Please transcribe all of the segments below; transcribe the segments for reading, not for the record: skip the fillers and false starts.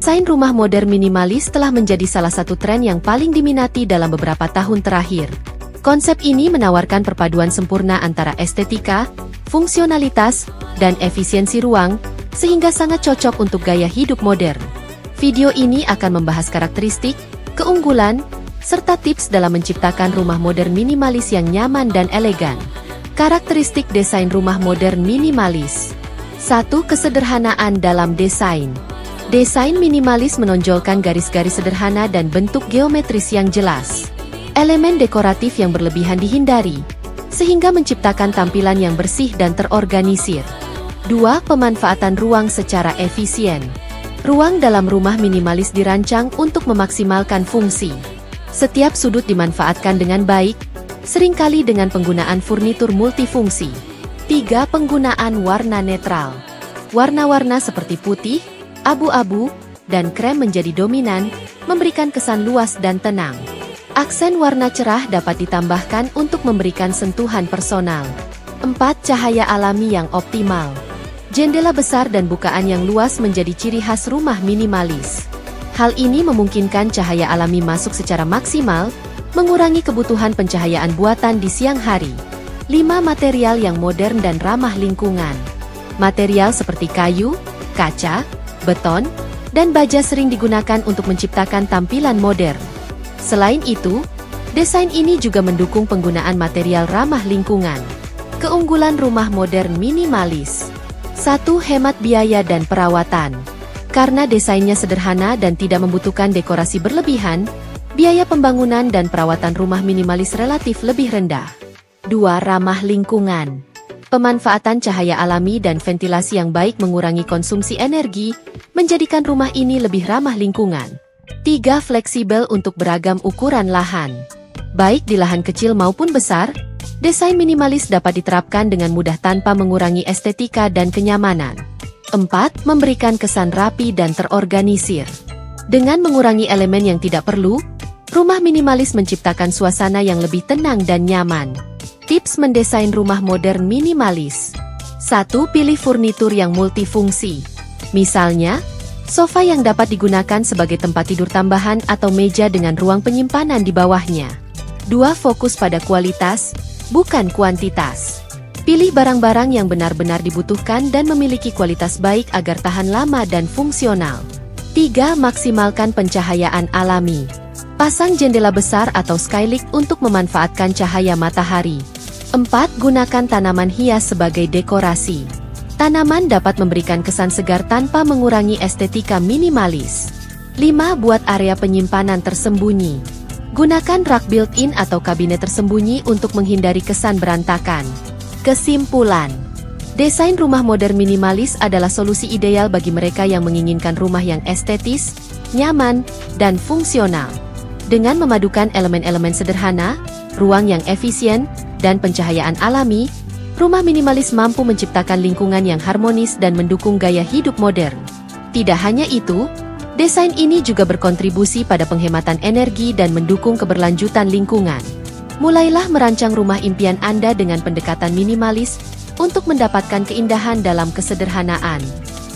Desain rumah modern minimalis telah menjadi salah satu tren yang paling diminati dalam beberapa tahun terakhir. Konsep ini menawarkan perpaduan sempurna antara estetika, fungsionalitas, dan efisiensi ruang, sehingga sangat cocok untuk gaya hidup modern. Video ini akan membahas karakteristik, keunggulan, serta tips dalam menciptakan rumah modern minimalis yang nyaman dan elegan. Karakteristik desain rumah modern minimalis. 1. Kesederhanaan dalam desain. Desain minimalis menonjolkan garis-garis sederhana dan bentuk geometris yang jelas. Elemen dekoratif yang berlebihan dihindari, sehingga menciptakan tampilan yang bersih dan terorganisir. 2. Pemanfaatan ruang secara efisien. Ruang dalam rumah minimalis dirancang untuk memaksimalkan fungsi. Setiap sudut dimanfaatkan dengan baik, seringkali dengan penggunaan furnitur multifungsi. 3. Penggunaan warna netral. Warna-warna seperti putih, abu-abu, dan krem menjadi dominan, memberikan kesan luas dan tenang. Aksen warna cerah dapat ditambahkan untuk memberikan sentuhan personal. 4. Cahaya alami yang optimal. Jendela besar dan bukaan yang luas menjadi ciri khas rumah minimalis. Hal ini memungkinkan cahaya alami masuk secara maksimal, mengurangi kebutuhan pencahayaan buatan di siang hari. 5. Material yang modern dan ramah lingkungan. Material seperti kayu, kaca, beton, dan baja sering digunakan untuk menciptakan tampilan modern. Selain itu, desain ini juga mendukung penggunaan material ramah lingkungan. Keunggulan rumah modern minimalis. 1. Hemat biaya dan perawatan. Karena desainnya sederhana dan tidak membutuhkan dekorasi berlebihan, biaya pembangunan dan perawatan rumah minimalis relatif lebih rendah. 2. Ramah lingkungan. Pemanfaatan cahaya alami dan ventilasi yang baik mengurangi konsumsi energi, menjadikan rumah ini lebih ramah lingkungan. 3. Fleksibel untuk beragam ukuran lahan. Baik di lahan kecil maupun besar, desain minimalis dapat diterapkan dengan mudah tanpa mengurangi estetika dan kenyamanan. 4. Memberikan kesan rapi dan terorganisir. Dengan mengurangi elemen yang tidak perlu, rumah minimalis menciptakan suasana yang lebih tenang dan nyaman. Tips mendesain rumah modern minimalis. 1. Pilih furnitur yang multifungsi. Misalnya, sofa yang dapat digunakan sebagai tempat tidur tambahan atau meja dengan ruang penyimpanan di bawahnya. 2. Fokus pada kualitas, bukan kuantitas. Pilih barang-barang yang benar-benar dibutuhkan dan memiliki kualitas baik agar tahan lama dan fungsional. 3. Maksimalkan pencahayaan alami. Pasang jendela besar atau skylight untuk memanfaatkan cahaya matahari. 4. Gunakan tanaman hias sebagai dekorasi. Tanaman dapat memberikan kesan segar tanpa mengurangi estetika minimalis. 5. Buat area penyimpanan tersembunyi. Gunakan rak built-in atau kabinet tersembunyi untuk menghindari kesan berantakan. Kesimpulan, desain rumah modern minimalis adalah solusi ideal bagi mereka yang menginginkan rumah yang estetis, nyaman, dan fungsional. Dengan memadukan elemen-elemen sederhana, ruang yang efisien, dan pencahayaan alami, rumah minimalis mampu menciptakan lingkungan yang harmonis dan mendukung gaya hidup modern. Tidak hanya itu, desain ini juga berkontribusi pada penghematan energi dan mendukung keberlanjutan lingkungan. Mulailah merancang rumah impian Anda dengan pendekatan minimalis untuk mendapatkan keindahan dalam kesederhanaan.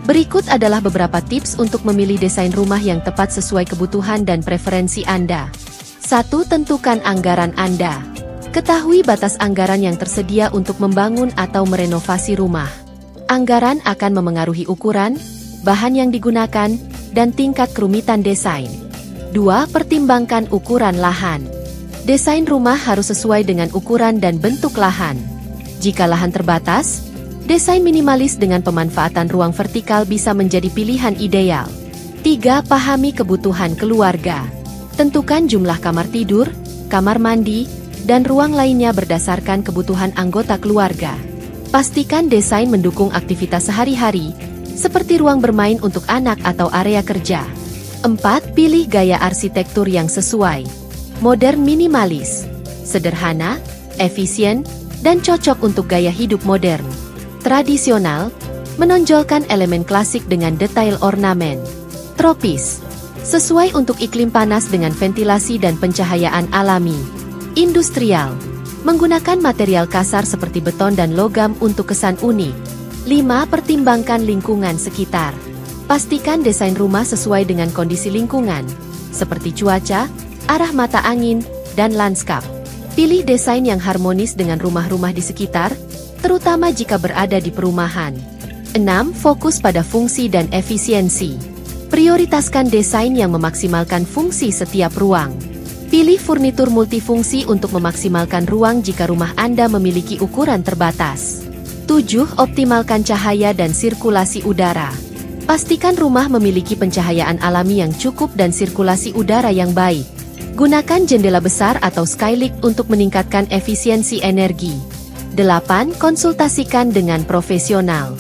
Berikut adalah beberapa tips untuk memilih desain rumah yang tepat sesuai kebutuhan dan preferensi Anda. 1. Tentukan anggaran Anda. Ketahui batas anggaran yang tersedia untuk membangun atau merenovasi rumah. Anggaran akan memengaruhi ukuran, bahan yang digunakan, dan tingkat kerumitan desain. 2. Pertimbangkan ukuran lahan. Desain rumah harus sesuai dengan ukuran dan bentuk lahan. Jika lahan terbatas, desain minimalis dengan pemanfaatan ruang vertikal bisa menjadi pilihan ideal. 3. Pahami kebutuhan keluarga. Tentukan jumlah kamar tidur, kamar mandi, dan ruang lainnya berdasarkan kebutuhan anggota keluarga. Pastikan desain mendukung aktivitas sehari-hari, seperti ruang bermain untuk anak atau area kerja. 4. Pilih gaya arsitektur yang sesuai. Modern minimalis, sederhana, efisien, dan cocok untuk gaya hidup modern. Tradisional, menonjolkan elemen klasik dengan detail ornamen. Tropis, sesuai untuk iklim panas dengan ventilasi dan pencahayaan alami. Industrial, menggunakan material kasar seperti beton dan logam untuk kesan unik. 5. Pertimbangkan lingkungan sekitar. Pastikan desain rumah sesuai dengan kondisi lingkungan, seperti cuaca, arah mata angin, dan lanskap. Pilih desain yang harmonis dengan rumah-rumah di sekitar, terutama jika berada di perumahan. 6. Fokus pada fungsi dan efisiensi. Prioritaskan desain yang memaksimalkan fungsi setiap ruang. Pilih furnitur multifungsi untuk memaksimalkan ruang jika rumah Anda memiliki ukuran terbatas. 7. Optimalkan cahaya dan sirkulasi udara. Pastikan rumah memiliki pencahayaan alami yang cukup dan sirkulasi udara yang baik. Gunakan jendela besar atau skylight untuk meningkatkan efisiensi energi. 8. Konsultasikan dengan profesional.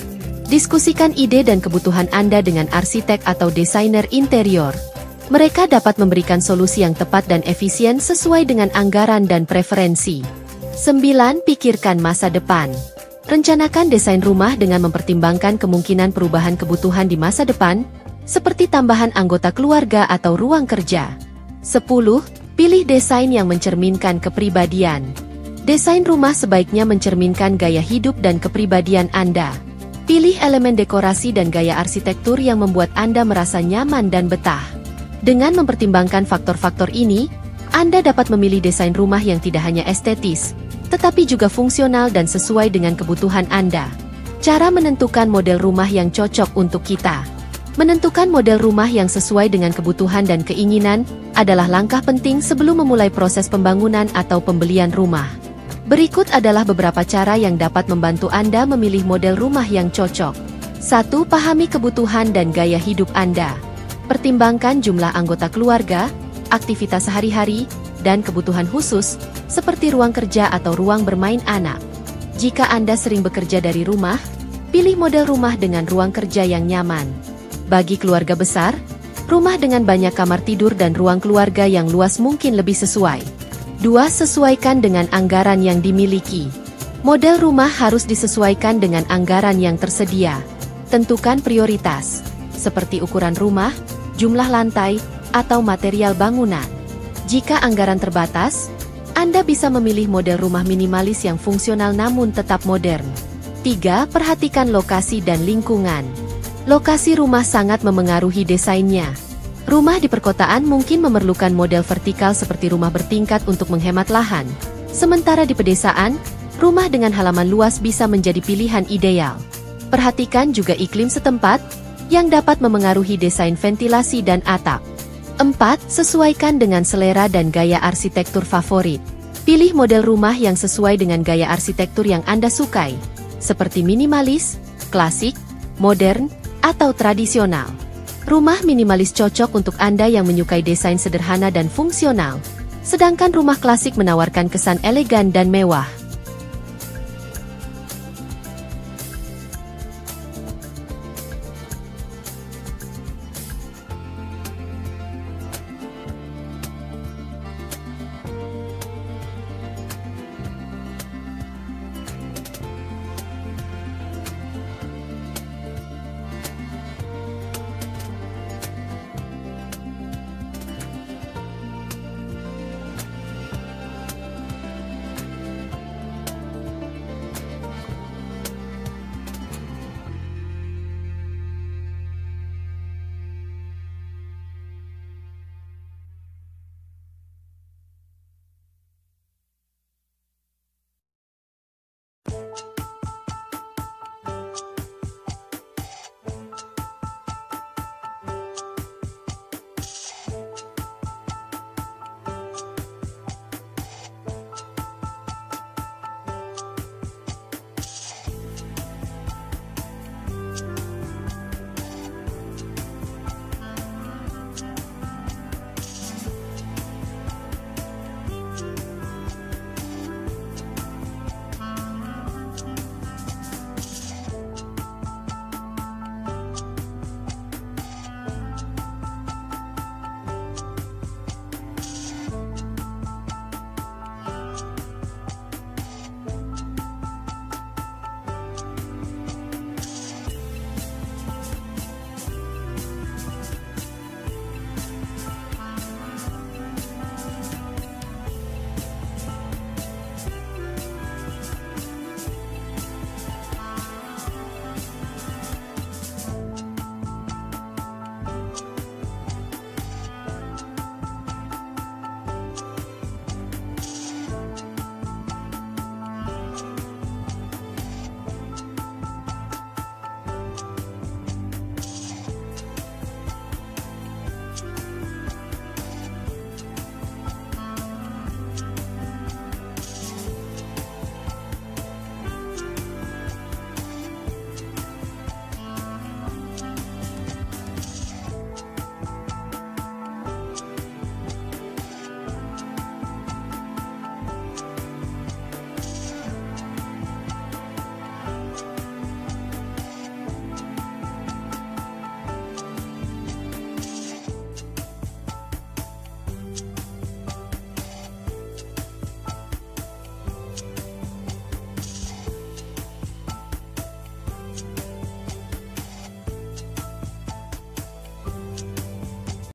Diskusikan ide dan kebutuhan Anda dengan arsitek atau desainer interior. Mereka dapat memberikan solusi yang tepat dan efisien sesuai dengan anggaran dan preferensi. 9. Pikirkan masa depan. Rencanakan desain rumah dengan mempertimbangkan kemungkinan perubahan kebutuhan di masa depan, seperti tambahan anggota keluarga atau ruang kerja. 10. Pilih desain yang mencerminkan kepribadian. Desain rumah sebaiknya mencerminkan gaya hidup dan kepribadian Anda. Pilih elemen dekorasi dan gaya arsitektur yang membuat Anda merasa nyaman dan betah. Dengan mempertimbangkan faktor-faktor ini, Anda dapat memilih desain rumah yang tidak hanya estetis, tetapi juga fungsional dan sesuai dengan kebutuhan Anda. Cara menentukan model rumah yang cocok untuk kita. Menentukan model rumah yang sesuai dengan kebutuhan dan keinginan adalah langkah penting sebelum memulai proses pembangunan atau pembelian rumah. Berikut adalah beberapa cara yang dapat membantu Anda memilih model rumah yang cocok. 1. Pahami kebutuhan dan gaya hidup Anda. Pertimbangkan jumlah anggota keluarga, aktivitas sehari-hari, dan kebutuhan khusus, seperti ruang kerja atau ruang bermain anak. Jika Anda sering bekerja dari rumah, pilih model rumah dengan ruang kerja yang nyaman. Bagi keluarga besar, rumah dengan banyak kamar tidur dan ruang keluarga yang luas mungkin lebih sesuai. 2. Sesuaikan dengan anggaran yang dimiliki. Model rumah harus disesuaikan dengan anggaran yang tersedia. Tentukan prioritas, seperti ukuran rumah, jumlah lantai, atau material bangunan. Jika anggaran terbatas, Anda bisa memilih model rumah minimalis yang fungsional namun tetap modern. 3. Perhatikan lokasi dan lingkungan. Lokasi rumah sangat memengaruhi desainnya. Rumah di perkotaan mungkin memerlukan model vertikal seperti rumah bertingkat untuk menghemat lahan. Sementara di pedesaan, rumah dengan halaman luas bisa menjadi pilihan ideal. Perhatikan juga iklim setempat, yang dapat memengaruhi desain ventilasi dan atap. 4. Sesuaikan dengan selera dan gaya arsitektur favorit. Pilih model rumah yang sesuai dengan gaya arsitektur yang Anda sukai, seperti minimalis, klasik, modern, atau tradisional. Rumah minimalis cocok untuk Anda yang menyukai desain sederhana dan fungsional, sedangkan rumah klasik menawarkan kesan elegan dan mewah.